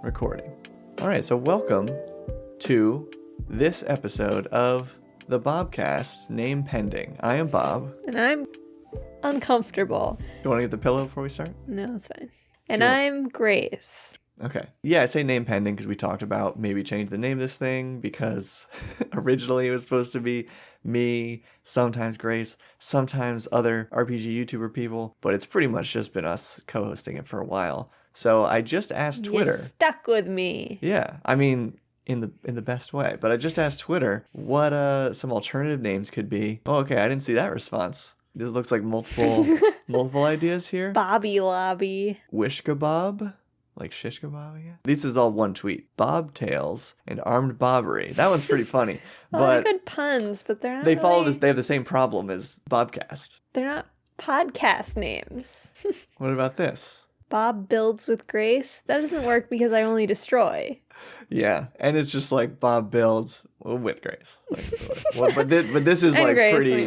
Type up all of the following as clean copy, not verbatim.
Recording. All right, so welcome to this episode of the BOBCAST, name pending. I am Bob. And I'm uncomfortable. Do you want to get the pillow before we start? No, it's fine. And I'm Grace. Okay. Yeah, I say name pending because we talked about maybe change the name of this thing because originally it was supposed to be me, sometimes Grace, sometimes other RPG YouTuber people, but it's pretty much just been us co-hosting it for a while. So I just asked Twitter. You stuck with me. Yeah, I mean, in the best way. But I just asked Twitter what some alternative names could be. Oh, okay, I didn't see that response. It looks like multiple ideas here. Bobby Lobby. Wish kebab, like shish kebab again. This is all one tweet. Bobtails and armed bobbery. That one's pretty funny. Well, but they're good puns, but they're not. They follow this. They have the same problem as Bobcast. They're not podcast names. What about this? Bob builds with Grace. That doesn't work because I only destroy. Yeah, and it's just like Bob builds with Grace. Like, but this is like Grace, pretty.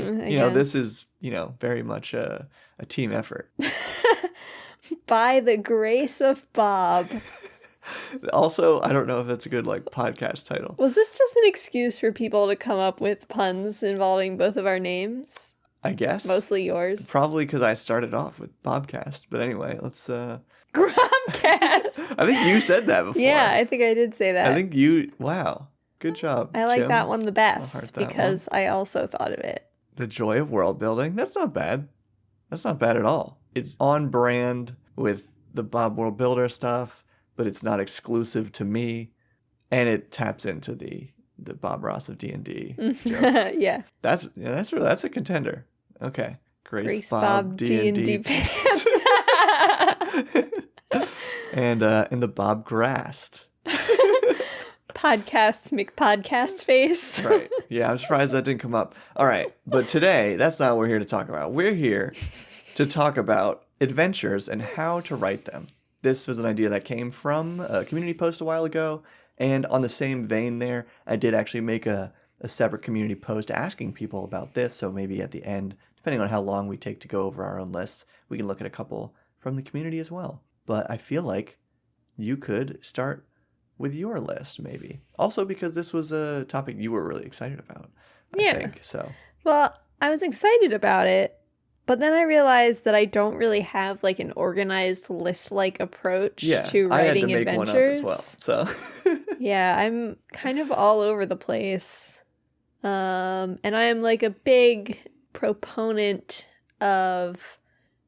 This is very much a team effort. By the grace of Bob. Also, I don't know if that's a good podcast title. Was this just an excuse for people to come up with puns involving both of our names? I guess. Mostly yours. Probably because I started off with Bobcast. But anyway, let's... Grobcast! I think you said that before. Yeah, I think I did say that. I think you... Wow. Good job, I like Jim. that one the best because I also thought of it. The joy of world building. That's not bad. That's not bad at all. It's on brand with the Bob World Builder stuff, but it's not exclusive to me. And it taps into the Bob Ross of D&D. Yeah. That's a contender. Okay. Grace Bob D&D pants. And in the Bob Grassed. Podcast McPodcast face. Right. Yeah, I'm surprised that didn't come up. All right. But today, that's not what we're here to talk about. We're here to talk about adventures and how to write them. This was an idea that came from a community post a while ago. And on the same vein there, I did actually make a separate community post asking people about this. So maybe at the end, depending on how long we take to go over our own lists, we can look at a couple from the community as well. But I feel like you could start with your list, maybe. Also because this was a topic you were really excited about, I think. So. Well, I was excited about it, but then I realized that I don't really have like an organized list-like approach to writing adventures. I had to make one up as well. So. Yeah, I'm kind of all over the place. And I am like a big proponent of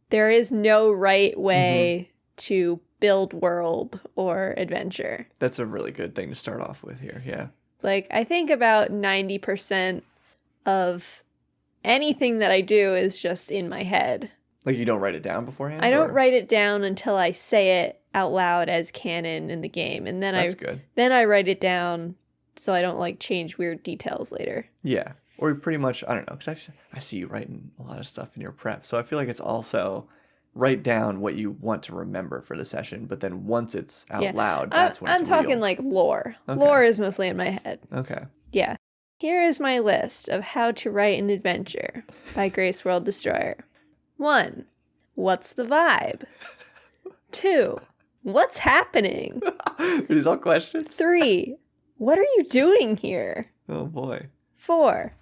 there is no right way to build world or adventure. That's a really good thing to start off with here, yeah. Like, I think about 90% of anything that I do is just in my head. Like, you don't write it down beforehand? I don't write it down until I say it out loud as canon in the game. And then Then I write it down so I don't, like, change weird details later. Yeah. Or pretty much, I don't know, because I see you writing a lot of stuff in your prep. So I feel like it's also write down what you want to remember for the session. But then once it's out loud, that's when it's real. I'm talking, like, lore. Okay. Lore is mostly in my head. Okay. Yeah. Here is my list of how to write an adventure by Grace World Destroyer. 1. What's the vibe? 2. What's happening? Are these all questions? 3. What are you doing here? Oh, boy. 4.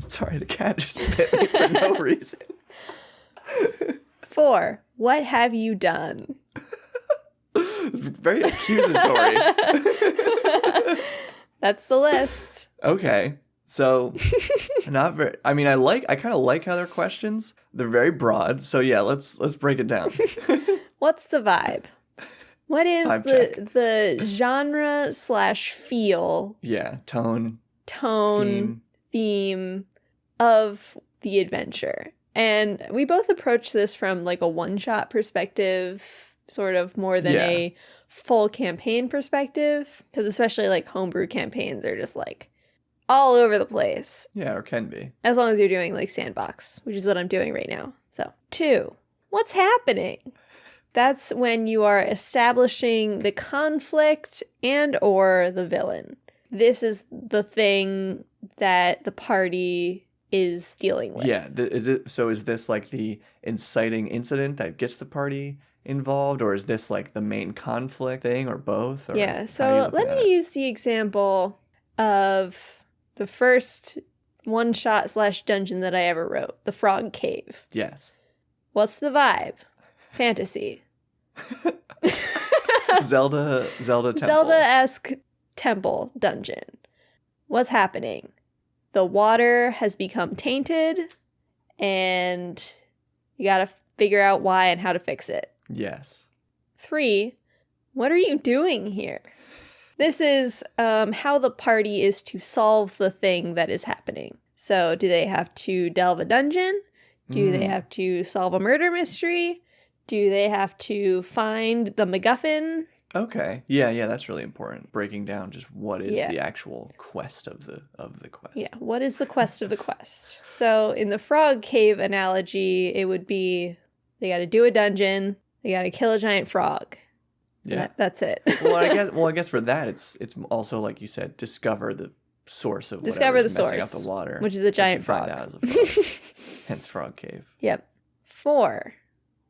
Sorry, the cat just bit me for no reason. 4. What have you done? It's very accusatory. That's the list. Okay. So, not very... I mean, I kind of like how they're questions. They're very broad. So, yeah, let's break it down. What's the vibe? What is the genre / feel? Yeah, tone, theme of the adventure. And we both approach this from like a one-shot perspective, sort of more than a full campaign perspective. Because especially like homebrew campaigns are just like all over the place. Yeah, or can be. As long as you're doing like sandbox, which is what I'm doing right now. So 2, what's happening? That's when you are establishing the conflict and or the villain. This is the thing that the party is dealing with. Yeah. Is this like the inciting incident that gets the party involved, or is this like the main conflict thing, or both? Or yeah, so let me use the example of the first one-shot / dungeon that I ever wrote, the Frog Cave. Yes. What's the vibe? Fantasy. Zelda temple. Zelda-esque temple dungeon. What's happening? The water has become tainted, and you gotta figure out why and how to fix it. Yes. 3, what are you doing here? This is how the party is to solve the thing that is happening. So do they have to delve a dungeon? Do they have to solve a murder mystery? Do they have to find the MacGuffin? Okay. Yeah, that's really important. Breaking down just what is the actual quest of the quest. Yeah, what is the quest of the quest? So in the Frog Cave analogy, it would be they got to do a dungeon, they got to kill a giant frog. Yeah. That's it. I guess for that it's also, like you said, discover the source of whatever's messing up the water, which is a giant frog. Find out is a frog. Hence Frog Cave. Yep. 4,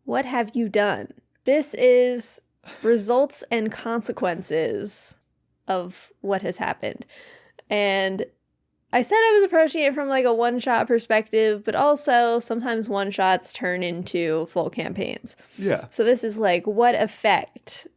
what have you done? This is results and consequences of what has happened. And I said I was approaching it from like a one-shot perspective, but also sometimes one-shots turn into full campaigns. Yeah. So this is like, what effect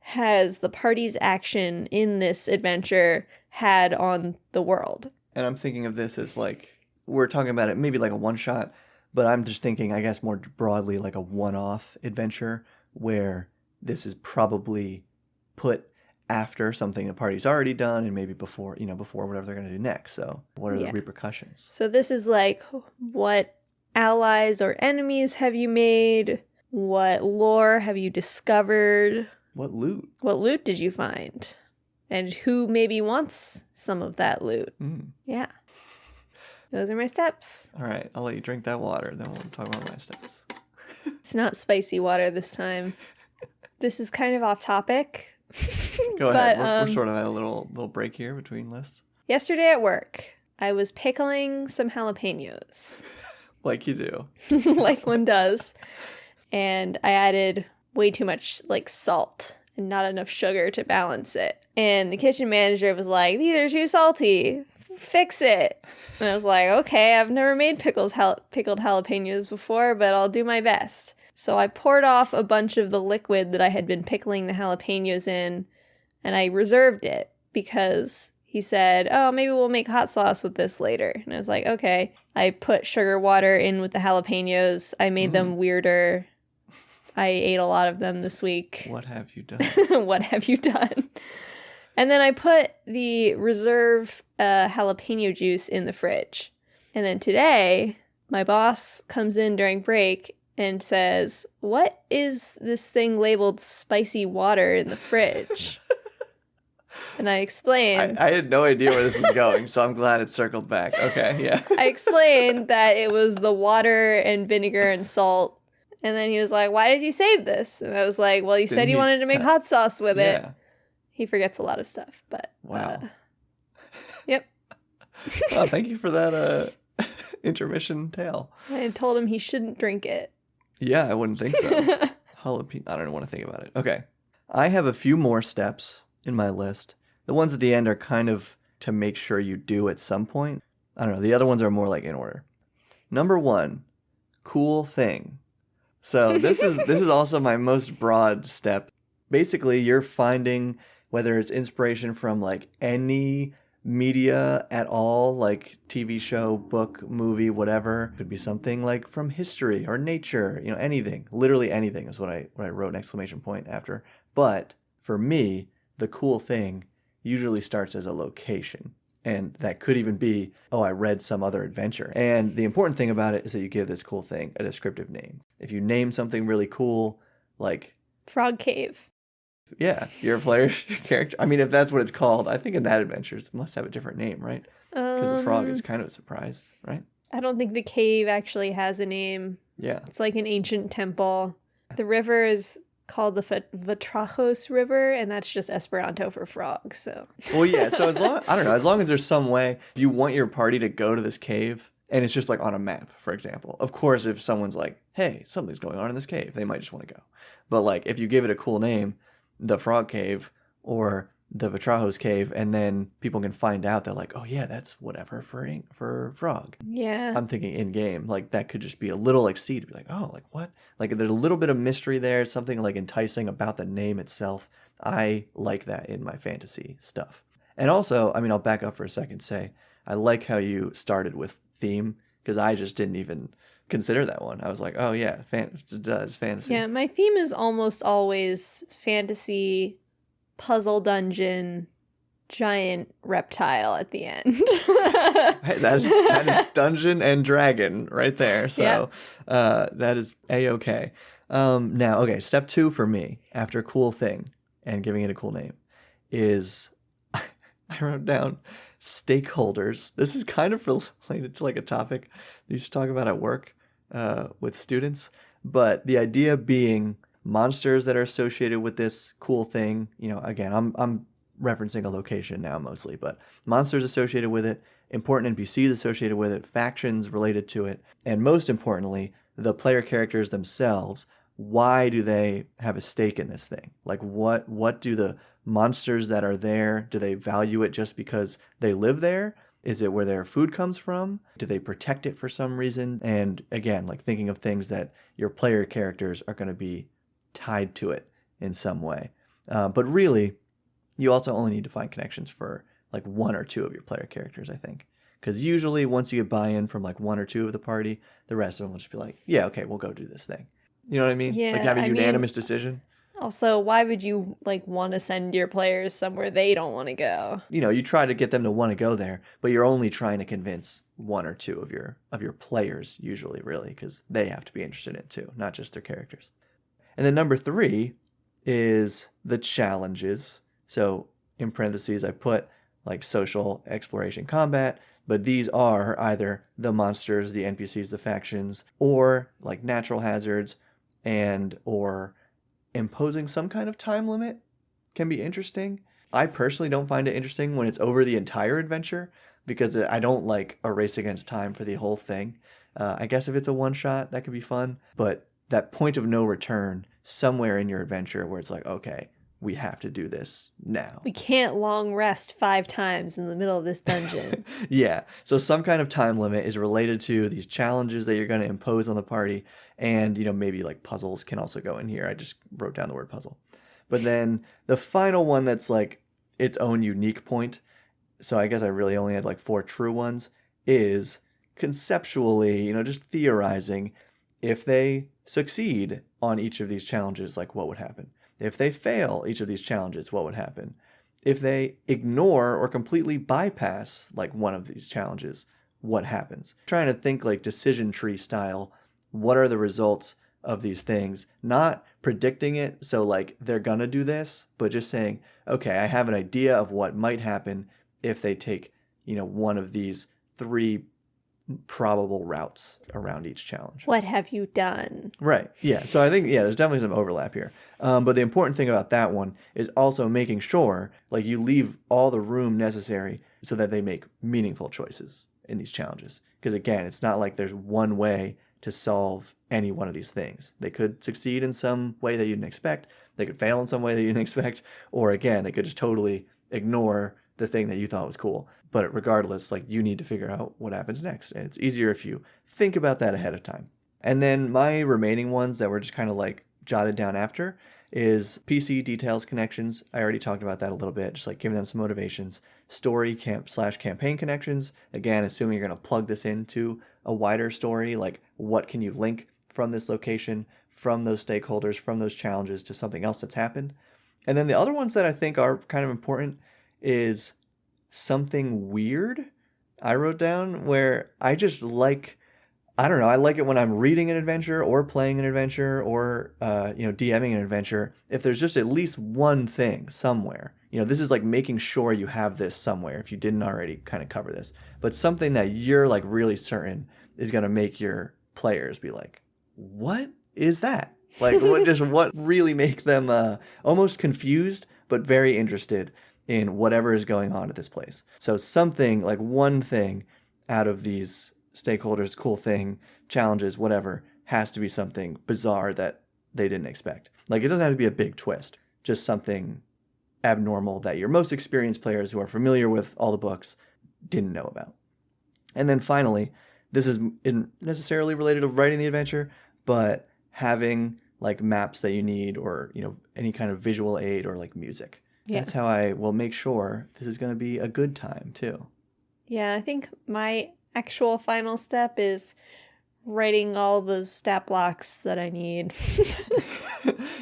has the party's action in this adventure had on the world? And I'm thinking of this as like, we're talking about it maybe like a one-shot, but I'm just thinking, I guess, more broadly like a one-off adventure where this is probably put after something the party's already done and maybe before whatever they're going to do next. So what are the repercussions? So this is like, what allies or enemies have you made? What lore have you discovered? What loot? What loot did you find? And who maybe wants some of that loot? Yeah. Those are my steps. All right. I'll let you drink that water. Then we'll talk about my steps. It's not spicy water this time. This is kind of off topic. Go ahead. We're sort of at a little break here between lists. Yesterday at work, I was pickling some jalapenos. Like you do. Like one does. And I added way too much like salt and not enough sugar to balance it. And the kitchen manager was like, "These are too salty. Fix it." And I was like, okay, I've never made pickled jalapenos before, but I'll do my best. So I poured off a bunch of the liquid that I had been pickling the jalapenos in, and I reserved it because he said, "Oh, maybe we'll make hot sauce with this later." And I was like, okay. I put sugar water in with the jalapenos. I made them weirder. I ate a lot of them this week. What have you done? What have you done? And then I put the reserve jalapeno juice in the fridge. And then today, my boss comes in during break and says, "What is this thing labeled spicy water in the fridge?" And I explained. I had no idea where this was going, so I'm glad it circled back. Okay, yeah. I explained that it was the water and vinegar and salt. And then he was like, "Why did you save this?" And I was like, "Well, you said you wanted to make hot sauce with it." He forgets a lot of stuff, but... Wow. Yep. Well, thank you for that intermission tale. I had told him he shouldn't drink it. Yeah, I wouldn't think so. Jalapeno. I don't want to think about it. Okay. I have a few more steps in my list. The ones at the end are kind of to make sure you do at some point. I don't know. The other ones are more like in order. Number 1, cool thing. So this is also my most broad step. Basically, you're finding whether it's inspiration from like any media at all, like TV show, book, movie, whatever. Could be something like from history or nature, anything. Literally anything is what I wrote an exclamation point after. But for me, the cool thing usually starts as a location. And that could even be, I read some other adventure. And the important thing about it is that you give this cool thing a descriptive name. If you name something really cool, like... Frog Cave. Yeah, your player's character. I mean, if that's what it's called, I think in that adventure it must have a different name, right? Because the frog is kind of a surprise, right? I don't think the cave actually has a name. Yeah. It's like an ancient temple. The river is called the Vatrachos River, and that's just Esperanto for frog, so... Well, yeah, so as long as there's some way, if you want your party to go to this cave, And it's just like on a map, for example. Of course, if someone's like, hey, something's going on in this cave, they might just want to go. But like if you give it a cool name, the Frog Cave or the Vitrajos Cave, and then people can find out they're like, oh yeah, that's whatever for frog. Yeah. I'm thinking in game, like that could just be a little like seed to be like, oh, like what? Like there's a little bit of mystery there, something like enticing about the name itself. I like that in my fantasy stuff. And also, I mean, I'll back up for a second, say, I like how you started with theme, because I just didn't even consider that one. I was like, oh yeah, it does fantasy. Yeah, my theme is almost always fantasy, puzzle dungeon, giant reptile at the end. Hey, that is Dungeon and Dragon right there. So that is A-okay. Now, okay, step 2 for me, after cool thing and giving it a cool name, is I wrote down stakeholders. This is kind of related to like a topic you used to talk about at work with students, but the idea being monsters that are associated with this cool thing. You know, again, I'm referencing a location now mostly, but monsters associated with it, important NPCs associated with it, factions related to it, and most importantly, the player characters themselves. Why do they have a stake in this thing? Like what do the monsters that are there, do they value it just because they live there? Is it where their food comes from? Do they protect it for some reason? And again, like thinking of things that your player characters are going to be tied to it in some way. But really, you also only need to find connections for like 1 or 2 of your player characters, I think. Because usually once you get buy-in from like 1 or 2 of the party, the rest of them will just be like, yeah, okay, we'll go do this thing. You know what I mean? Yeah, like have a unanimous decision. Also, why would you like want to send your players somewhere they don't want to go? You know, you try to get them to want to go there, but you're only trying to convince 1 or 2 of your players usually, really, because they have to be interested in it too, not just their characters. And then number 3 is the challenges. So in parentheses, I put like social, exploration, combat, but these are either the monsters, the NPCs, the factions, or like natural hazards, and or imposing some kind of time limit can be interesting. I personally don't find it interesting when it's over the entire adventure, because I don't like a race against time for the whole thing. I guess if it's a one-shot, that could be fun, but that point of no return somewhere in your adventure where it's like, okay, we have to do this now. We can't long rest 5 times in the middle of this dungeon. Yeah. So some kind of time limit is related to these challenges that you're going to impose on the party. And, you know, maybe like puzzles can also go in here. I just wrote down the word puzzle. But then the final one that's like its own unique point, so I guess I really only had like 4 true ones, is conceptually, you know, just theorizing, if they succeed on each of these challenges, like what would happen? If they fail each of these challenges, what would happen? If they ignore or completely bypass like one of these challenges, what happens? Trying to think like decision tree style, what are the results of these things? Not predicting it, so like they're gonna do this, but just saying, okay, I have an idea of what might happen if they take, you know, one of these 3 probable routes around each challenge. What have you done? Right. Yeah. So I think, yeah, there's definitely some overlap here. But the important thing about that one is also making sure like you leave all the room necessary so that they make meaningful choices in these challenges. Because again, it's not like there's one way to solve any one of these things. They could succeed in some way that you didn't expect. They could fail in some way that you didn't expect. Or again, they could just totally ignore the thing that you thought was cool. But regardless, like you need to figure out what happens next. And it's easier if you think about that ahead of time. And then my remaining ones that were just kind of like jotted down after is PC details connections. I already talked about that a little bit, just like giving them some motivations. Story /campaign connections. Again, assuming you're going to plug this into a wider story, like what can you link from this location, from those stakeholders, from those challenges to something else that's happened. And then the other ones that I think are kind of important is something weird. I wrote down where I just like, I don't know, I like it when I'm reading an adventure or playing an adventure or, DMing an adventure. If there's just at least one thing somewhere, you know, this is like making sure you have this somewhere if you didn't already kind of cover this, but something that you're like really certain is going to make your players be like, what is that? Like what really make them almost confused, but very interested in whatever is going on at this place. So something like one thing out of these stakeholders, cool thing, challenges, whatever, has to be something bizarre that they didn't expect. Like, it doesn't have to be a big twist, just something abnormal that your most experienced players who are familiar with all the books didn't know about. And then finally, this isn't necessarily related to writing the adventure, but having like maps that you need, or, you know, any kind of visual aid, or like music. Yeah. That's how I will make sure this is going to be a good time too. Yeah, I think my actual final step is writing all the stat blocks that I need.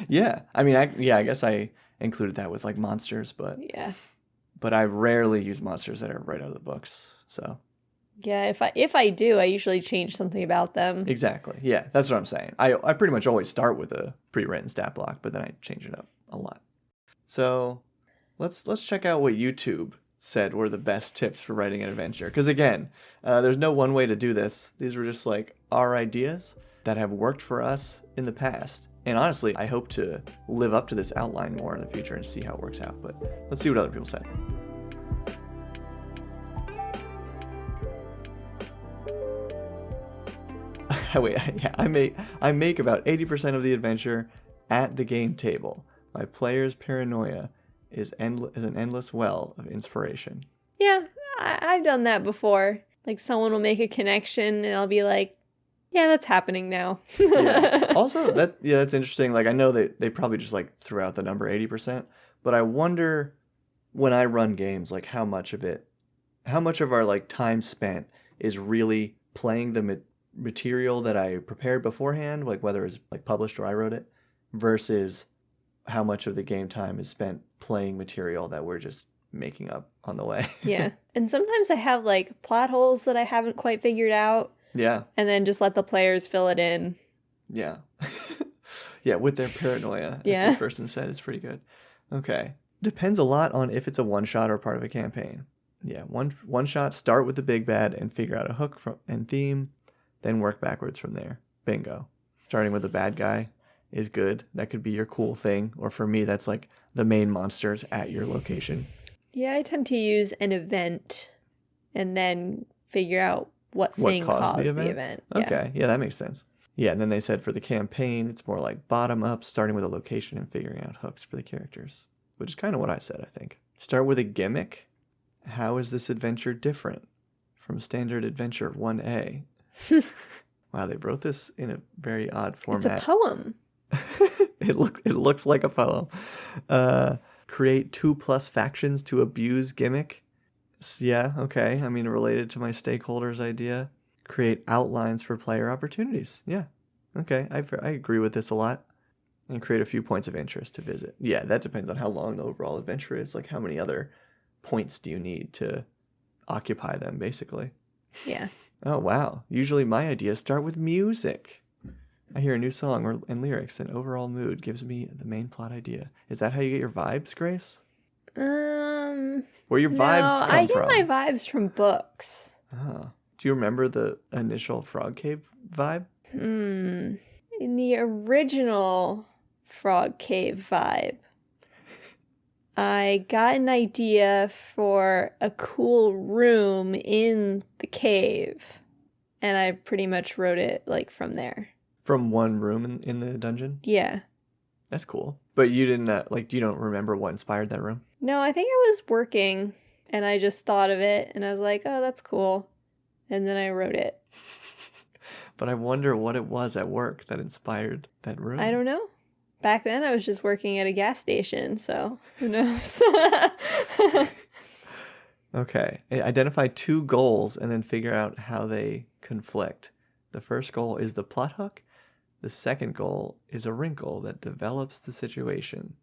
Yeah. I mean, I guess I included that with like monsters, but yeah. But I rarely use monsters that are right out of the books. So yeah, if I do, I usually change something about them. Exactly. Yeah, that's what I'm saying. I pretty much always start with a pre-written stat block, but then I change it up a lot. So let's check out what YouTube said were the best tips for writing an adventure. Because again, there's no one way to do this. These were just like our ideas that have worked for us in the past. And honestly, I hope to live up to this outline more in the future and see how it works out. But let's see what other people say. Wait, yeah, I make about 80% of the adventure at the game table. My player's paranoia is an endless well of inspiration. Yeah, I've done that before. Like, someone will make a connection and I'll be like, yeah, that's happening now. Yeah. Also, that's interesting. Like, I know they probably just like threw out the number 80%, but I wonder when I run games, like how much of our like time spent is really playing the material that I prepared beforehand, like whether it's like published or I wrote it, versus how much of the game time is spent playing material that we're just making up on the way. Yeah. And sometimes I have like plot holes that I haven't quite figured out. Yeah. And then just let the players fill it in. Yeah. Yeah, with their paranoia, yeah. as this person said. It's pretty good. Okay. Depends a lot on if it's a one-shot or part of a campaign. Yeah, one shot, start with the big bad and figure out a hook and theme, then work backwards from there. Bingo. Starting with the bad guy is good. That could be your cool thing. Or for me, that's like the main monsters at your location. Yeah, I tend to use an event and then figure out what thing caused the event. Okay, yeah, that makes sense. Yeah, and then they said for the campaign, it's more like bottom up, starting with a location and figuring out hooks for the characters, which is kind of what I said, I think. Start with a gimmick. How is this adventure different from standard adventure 1A? Wow, they wrote this in a very odd format. It's a poem. It looks like a poem. Create 2+ factions to abuse gimmick. Yeah, okay. I mean, related to my stakeholders idea. Create outlines for player opportunities. Yeah, okay. I agree with this a lot. And create a few points of interest to visit. Yeah, that depends on how long the overall adventure is. Like, how many other points do you need to occupy them, basically? Yeah. Oh, wow. Usually my ideas start with music. I hear a new song and lyrics, and overall mood gives me the main plot idea. Is that how you get your vibes, Grace? Where your vibes come from? I get my vibes from books. Oh. Do you remember the initial Frog Cave vibe? In the original Frog Cave vibe, I got an idea for a cool room in the cave, and I pretty much wrote it like from there. From one room in the dungeon? Yeah. That's cool. But you didn't, you don't remember what inspired that room? No, I think I was working, and I just thought of it, and I was like, oh, that's cool. And then I wrote it. But I wonder what it was at work that inspired that room. I don't know. Back then, I was just working at a gas station, so who knows? Okay. Identify 2 goals and then figure out how they conflict. The first goal is the plot hook. The second goal is a wrinkle that develops the situation.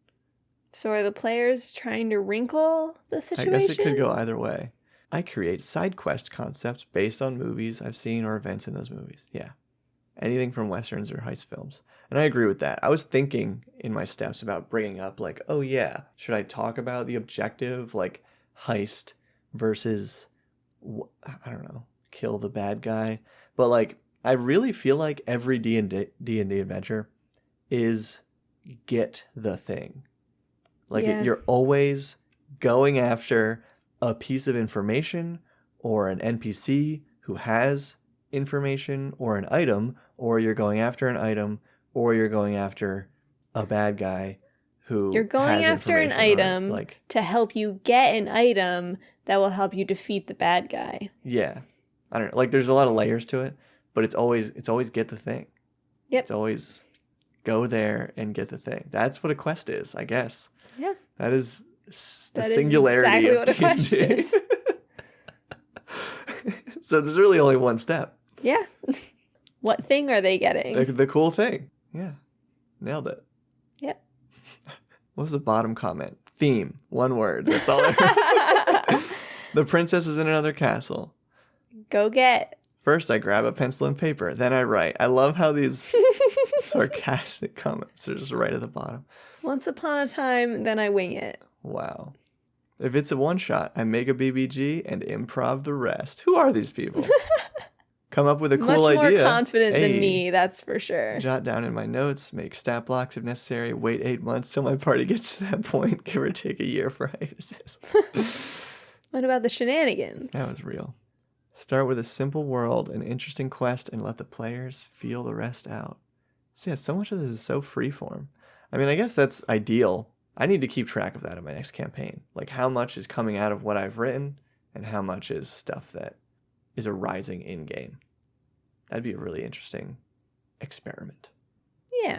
So are the players trying to wrinkle the situation? I guess it could go either way. I create side quest concepts based on movies I've seen or events in those movies. Yeah. Anything from westerns or heist films. And I agree with that. I was thinking in my steps about bringing up like, oh yeah, should I talk about the objective, like heist versus, I don't know, kill the bad guy? But like, I really feel like every D&D adventure is get the thing. Like you're always going after a piece of information or an NPC who has information or an item, or you're going after an item, or you're going after a bad guy who You're going has after an item to help you get an item that will help you defeat the bad guy. Yeah. I don't know. Like, there's a lot of layers to it, but it's always get the thing. Yep. It's always go there and get the thing. That's what a quest is, I guess. Yeah. That is the singularity of exactly what a quest is. So there's really only one step. Yeah. What thing are they getting? The cool thing. Yeah. Nailed it. Yep. What was the bottom comment? Theme. One word. That's all. The princess is in another castle. Go get. First, I grab a pencil and paper. Then I write. I love how these sarcastic comments are just right at the bottom. Once upon a time, then I wing it. Wow. If it's a one-shot, I make a BBG and improv the rest. Who are these people? Come up with a cool idea. Much more confident than me, that's for sure. Jot down in my notes, make stat blocks if necessary, wait 8 months till my party gets to that point, give or take a year for hiatuses. What about the shenanigans? That was real. Start with a simple world, an interesting quest, and let the players feel the rest out. So yeah, so much of this is so freeform. I mean, I guess that's ideal. I need to keep track of that in my next campaign. Like, how much is coming out of what I've written, and how much is stuff that is arising in-game. That'd be a really interesting experiment. Yeah.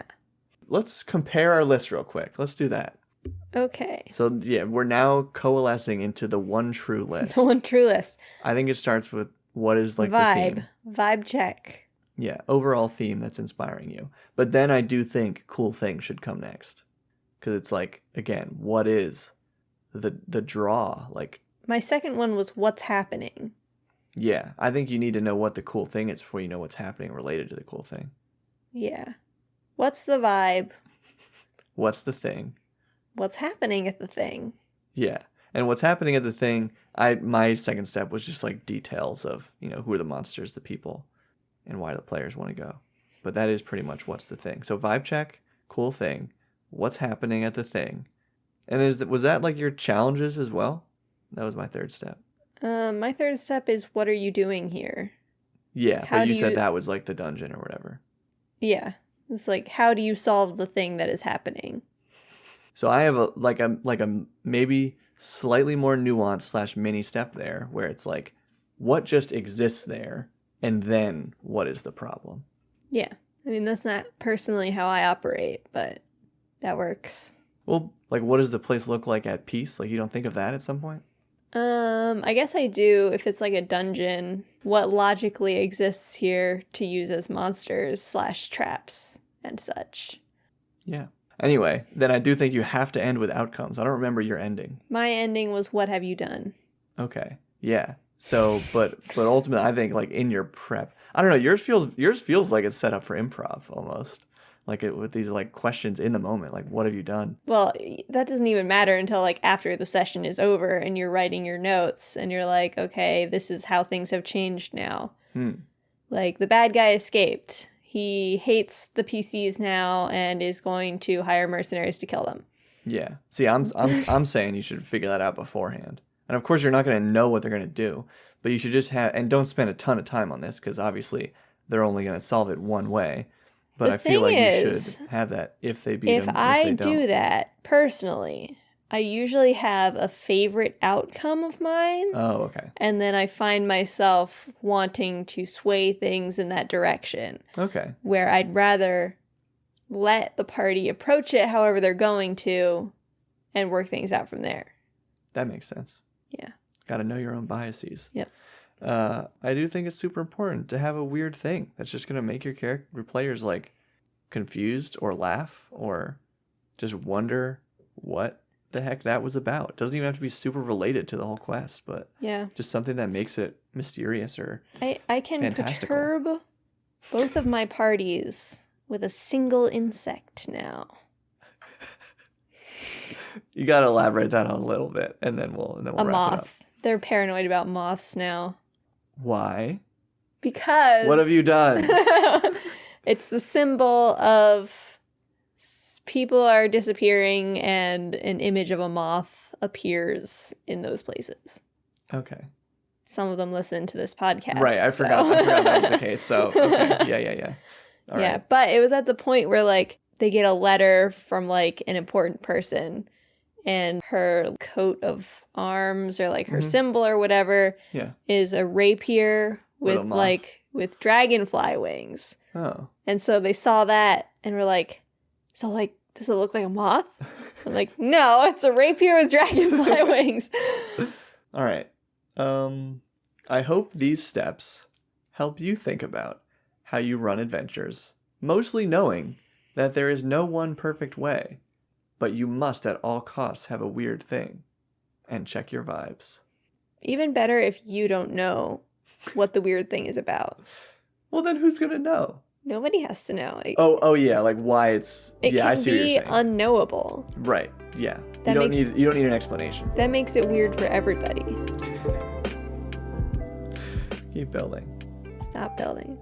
Let's compare our list real quick. Let's do that. Okay. So, yeah, we're now coalescing into the one true list. The one true list. I think it starts with what is, like, vibe. the theme. Vibe check. Yeah, overall theme that's inspiring you. But then I do think cool thing should come next. Because it's like, again, what is the draw? Like, my second one was what's happening. Yeah, I think you need to know what the cool thing is before you know what's happening related to the cool thing. Yeah. What's the vibe? What's the thing? What's happening at the thing? Yeah. And what's happening at the thing, my second step was just like details of, who are the monsters, the people, and why the players want to go. But that is pretty much what's the thing. So vibe check, cool thing, what's happening at the thing. And was that like your challenges as well? That was my third step. My third step is what are you doing here? Yeah, but you said that was like the dungeon or whatever. Yeah. It's like, how do you solve the thing that is happening? So I have a maybe slightly more nuanced / mini step there where it's like, what just exists there? And then what is the problem? Yeah. I mean, that's not personally how I operate, but that works. Well, like, what does the place look like at peace? Like, you don't think of that at some point? I guess I do if it's like a dungeon. What logically exists here to use as monsters / traps and such. Yeah. Anyway, then I do think you have to end with outcomes. I don't remember your ending. My ending was what have you done? Okay. Yeah. So, but ultimately, I think like in your prep, I don't know. Yours feels like it's set up for improv almost. Like with these like questions in the moment, like what have you done? Well, that doesn't even matter until like after the session is over and you're writing your notes and you're like, okay, this is how things have changed now. Like the bad guy escaped. He hates the PCs now and is going to hire mercenaries to kill them. Yeah. See, I'm saying you should figure that out beforehand. And of course, you're not going to know what they're going to do, but you should just and don't spend a ton of time on this because obviously they're only going to solve it one way. But I feel like you should have that if they beat them. If I do that personally, I usually have a favorite outcome of mine. Oh, okay. And then I find myself wanting to sway things in that direction. Okay. Where I'd rather let the party approach it however they're going to and work things out from there. That makes sense. Yeah. Got to know your own biases. Yep. I do think it's super important to have a weird thing that's just going to make your players like confused or laugh or just wonder what the heck that was about. It doesn't even have to be super related to the whole quest, but just something that makes it mysterious or I can perturb both of my parties with a single insect now. You got to elaborate that on a little bit and then we'll wrap moth. it up. They're paranoid about moths now. Why? Because... What have you done? It's the symbol of people are disappearing and an image of a moth appears in those places. Okay. some of them listen to this podcast. Right, I forgot that was the case. So, okay. Yeah. All right. But it was at the point where, like, they get a letter from, like, an important person, and her coat of arms or, like, her symbol or whatever is a rapier with dragonfly wings. Oh. And so they saw that and were like, so, like, does it look like a moth? I'm like, no, it's a rapier with dragonfly wings. All right. I hope these steps help you think about how you run adventures, mostly knowing that there is no one perfect way, but you must at all costs have a weird thing and check your vibes. Even better if you don't know what the weird thing is about. Well, then who's going to know? Nobody has to know. Oh yeah, like why it's... yeah, I see what you're saying. It can be unknowable. Right, yeah. You don't need an explanation. That makes it weird for everybody. Keep building. Stop building.